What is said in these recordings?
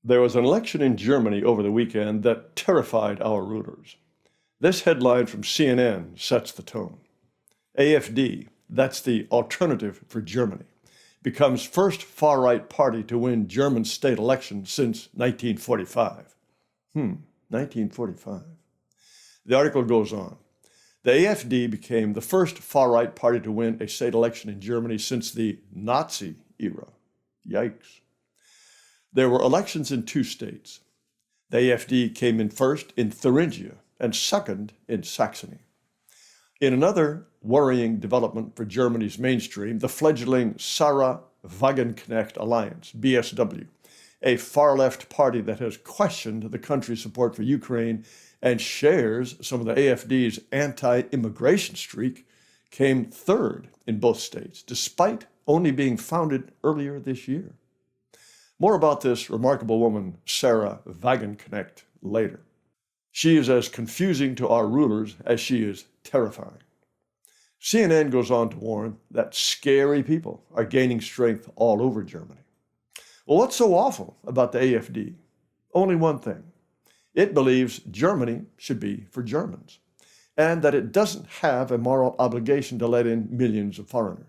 There was an election in Germany over the weekend that terrified our rulers. This headline from CNN sets the tone. AfD, that's the Alternative for Germany, becomes first far-right party to win German state elections since 1945. 1945. The article goes on. The AfD became the first far-right party to win a state election in Germany since the Nazi era. Yikes. There were elections in two states. The AfD came in first in Thuringia and second in Saxony. In another worrying development for Germany's mainstream, the fledgling Sarah Wagenknecht Alliance, BSW, a far-left party that has questioned the country's support for Ukraine and shares some of the AfD's anti-immigration streak, came third in both states, despite only being founded earlier this year. More about this remarkable woman, Sarah Wagenknecht, later. She is as confusing to our rulers as she is terrifying. CNN goes on to warn that scary people are gaining strength all over Germany. Well, what's so awful about the AfD? Only one thing. It believes Germany should be for Germans, and that it doesn't have a moral obligation to let in millions of foreigners.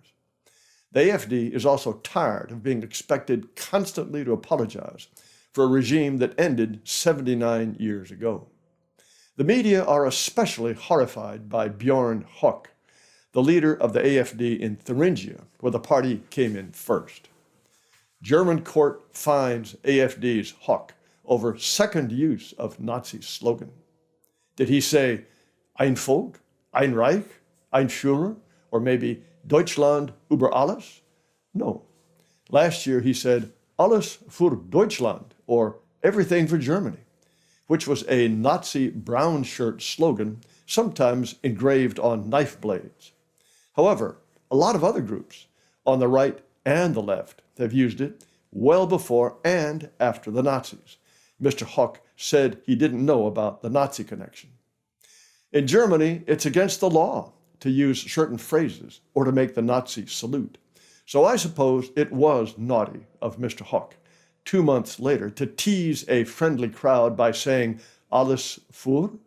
The AfD is also tired of being expected constantly to apologize for a regime that ended 79 years ago. The media are especially horrified by Björn Höcke, the leader of the AfD in Thuringia, where the party came in first. German court fines AfD's Höcke over second use of Nazi slogan. Did he say Ein Volk, ein Reich, ein Führer, or maybe Deutschland über alles? No. Last year he said Alles für Deutschland, or everything for Germany, which was a Nazi brown shirt slogan, sometimes engraved on knife blades. However, a lot of other groups on the right and the left have used it well before and after the Nazis. Mr. Höcke said he didn't know about the Nazi connection. In Germany, it's against the law to use certain phrases or to make the Nazi salute. So I suppose it was naughty of Mr. Höcke 2 months later to tease a friendly crowd by saying alles für.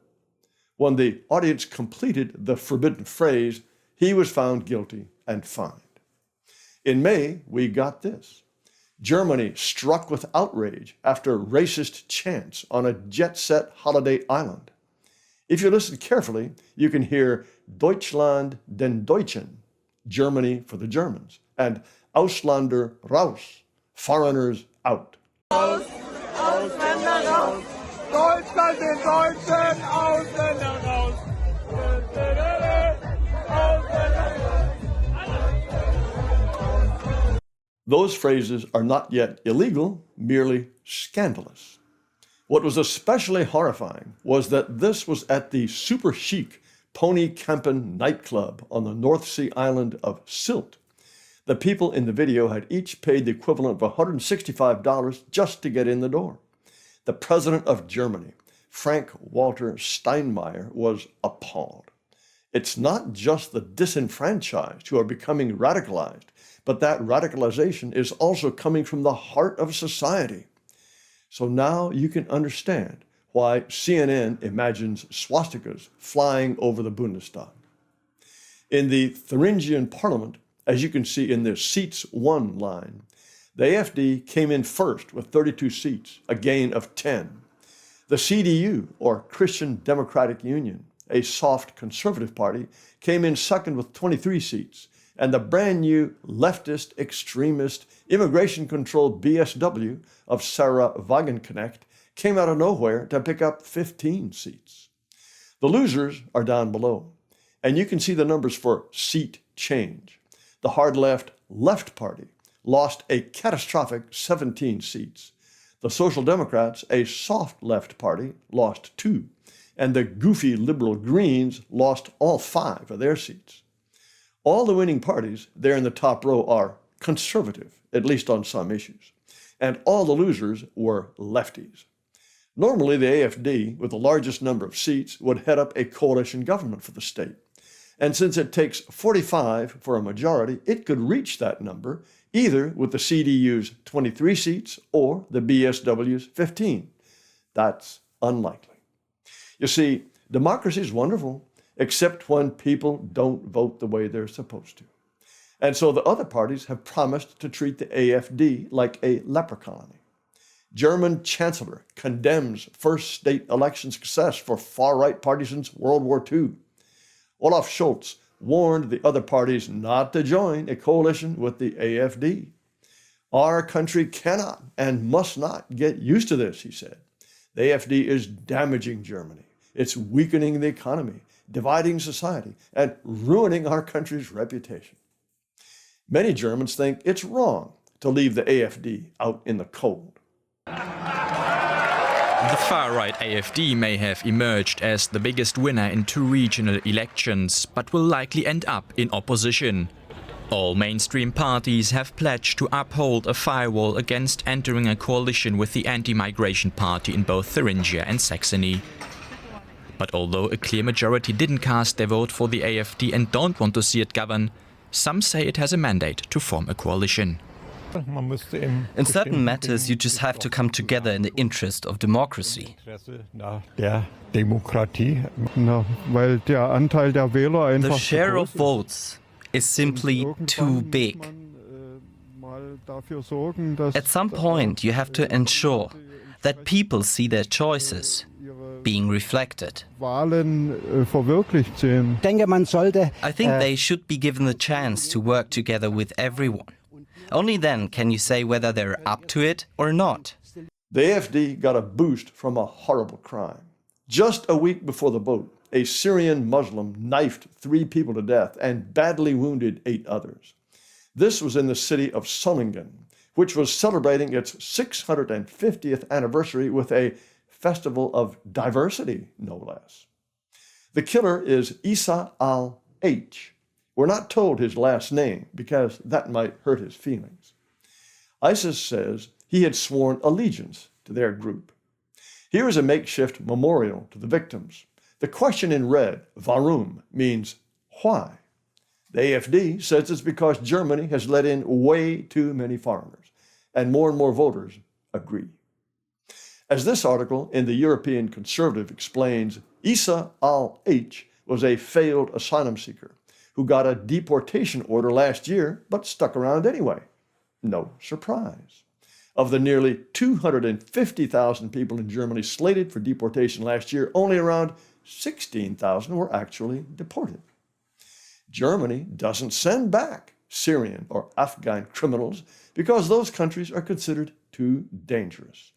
When the audience completed the forbidden phrase, he was found guilty and fined. In May, we got this. Germany struck with outrage after racist chants on a jet-set holiday island. If you listen carefully, you can hear Deutschland den Deutschen, Germany for the Germans, and Ausländer raus, foreigners out. Aus, Ausländer raus, Deutschland den Deutschen, Ausländer raus. Those phrases are not yet illegal, merely scandalous. What was especially horrifying was that this was at the super chic Pony Campen nightclub on the North Sea island of Sylt. The people in the video had each paid the equivalent of $165 just to get in the door. The president of Germany, Frank-Walter Steinmeier, was appalled. It's not just the disenfranchised who are becoming radicalized, but that radicalization is also coming from the heart of society. So now you can understand why CNN imagines swastikas flying over the Bundestag. In the Thuringian parliament, as you can see in the seats won line, the AfD came in first with 32 seats, a gain of 10. The CDU, or Christian Democratic Union, a soft conservative party, came in second with 23 seats, and the brand new leftist, extremist, immigration-controlled BSW of Sarah Wagenknecht came out of nowhere to pick up 15 seats. The losers are down below, and you can see the numbers for seat change. The hard left Party lost a catastrophic 17 seats. The Social Democrats, a soft left party, lost 2, and the goofy liberal Greens lost all 5 of their seats. All the winning parties there in the top row are conservative, at least on some issues, and all the losers were lefties. Normally, the AfD, with the largest number of seats, would head up a coalition government for the state. And since it takes 45 for a majority, it could reach that number either with the CDU's 23 seats or the BSW's 15. That's unlikely. You see, democracy is wonderful, except when people don't vote the way they're supposed to. And so the other parties have promised to treat the AfD like a leper colony. German Chancellor condemns first state election success for far-right parties since World War II. Olaf Scholz warned the other parties not to join a coalition with the AfD. Our country cannot and must not get used to this, he said. The AfD is damaging Germany. It's weakening the economy, dividing society, and ruining our country's reputation. Many Germans think it's wrong to leave the AfD out in the cold. The far-right AfD may have emerged as the biggest winner in 2 regional elections, but will likely end up in opposition. All mainstream parties have pledged to uphold a firewall against entering a coalition with the anti-migration party in both Thuringia and Saxony. But although a clear majority didn't cast their vote for the AfD and don't want to see it govern, some say it has a mandate to form a coalition. In certain matters, you just have to come together in the interest of democracy. The share of votes is simply too big. At some point, you have to ensure that people see their choices being reflected. I think they should be given the chance to work together with everyone. Only then can you say whether they're up to it or not. The AfD got a boost from a horrible crime. Just a week before the vote, a Syrian Muslim knifed 3 people to death and badly wounded 8 others. This was in the city of Solingen, which was celebrating its 650th anniversary with a festival of diversity, no less. The killer is Issa al-H. We're not told his last name because that might hurt his feelings. ISIS says he had sworn allegiance to their group. Here is a makeshift memorial to the victims. The question in red, warum, means why. The AfD says it's because Germany has let in way too many foreigners, and more voters agree. As this article in the European Conservative explains, Issa al-H was a failed asylum seeker who got a deportation order last year but stuck around anyway. No surprise. Of the nearly 250,000 people in Germany slated for deportation last year, only around 16,000 were actually deported. Germany doesn't send back Syrian or Afghan criminals because those countries are considered too dangerous.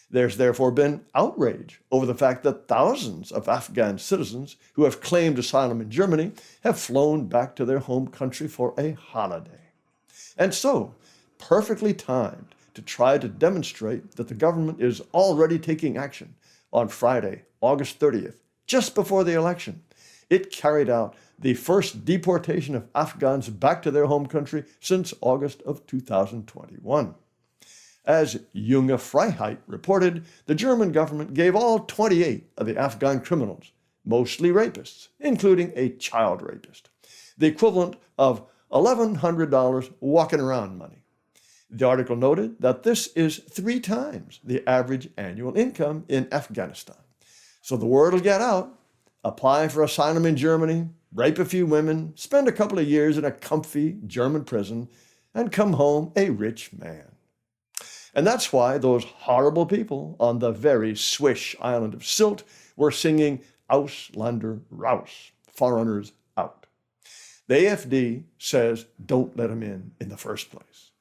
There's therefore been outrage over the fact that thousands of Afghan citizens who have claimed asylum in Germany have flown back to their home country for a holiday. And so, perfectly timed to try to demonstrate that the government is already taking action, on Friday, August 30th, just before the election, it carried out the first deportation of Afghans back to their home country since August of 2021. As Junge Freiheit reported, the German government gave all 28 of the Afghan criminals, mostly rapists, including a child rapist, the equivalent of $1,100 walking around money. The article noted that this is 3 times the average annual income in Afghanistan. So the word will get out, apply for asylum in Germany, rape a few women, spend a couple of years in a comfy German prison, and come home a rich man. And that's why those horrible people on the very swish island of Sylt were singing Ausländer raus, foreigners out. The AfD says don't let them in the first place.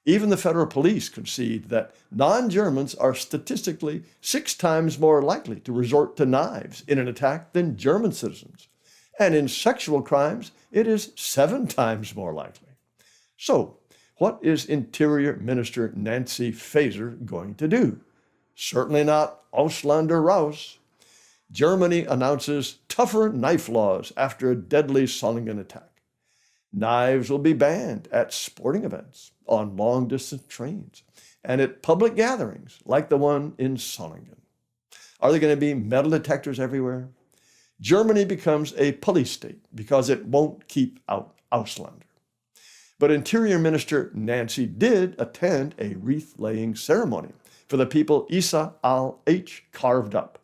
Even the federal police concede that non-Germans are statistically 6 times more likely to resort to knives in an attack than German citizens. And in sexual crimes, it is 7 times more likely. So, what is Interior Minister Nancy Faeser going to do? Certainly not Ausländer raus. Germany announces tougher knife laws after a deadly Solingen attack. Knives will be banned at sporting events, on long-distance trains, and at public gatherings like the one in Solingen. Are there going to be metal detectors everywhere? Germany becomes a police state because it won't keep out Ausländer. But Interior Minister Nancy did attend a wreath-laying ceremony for the people Issa al-H carved up.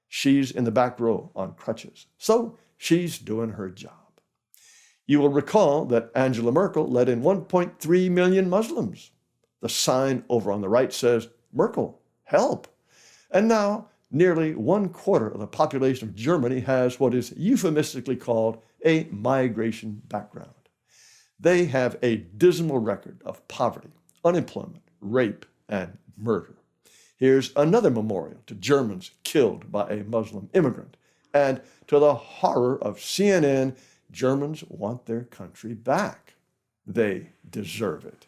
She's in the back row on crutches, so she's doing her job. You will recall that Angela Merkel let in 1.3 million Muslims. The sign over on the right says, "Merkel, help." And now, nearly 1/4 of the population of Germany has what is euphemistically called a migration background. They have a dismal record of poverty, unemployment, rape, and murder. Here's another memorial to Germans killed by a Muslim immigrant. And to the horror of CNN, Germans want their country back. They deserve it.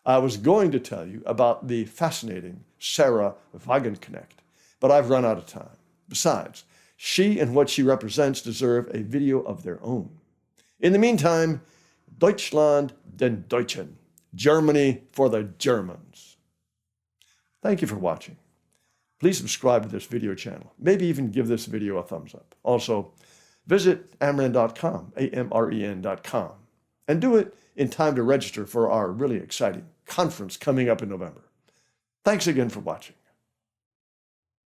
I was going to tell you about the fascinating Sarah Wagenknecht, but I've run out of time. Besides, she and what she represents deserve a video of their own. In the meantime, Deutschland den Deutschen, Germany for the Germans. Thank you for watching. Please subscribe to this video channel. Maybe even give this video a thumbs up. Also, visit amren.com, AMREN.com, and do it in time to register for our really exciting conference coming up in November. Thanks again for watching.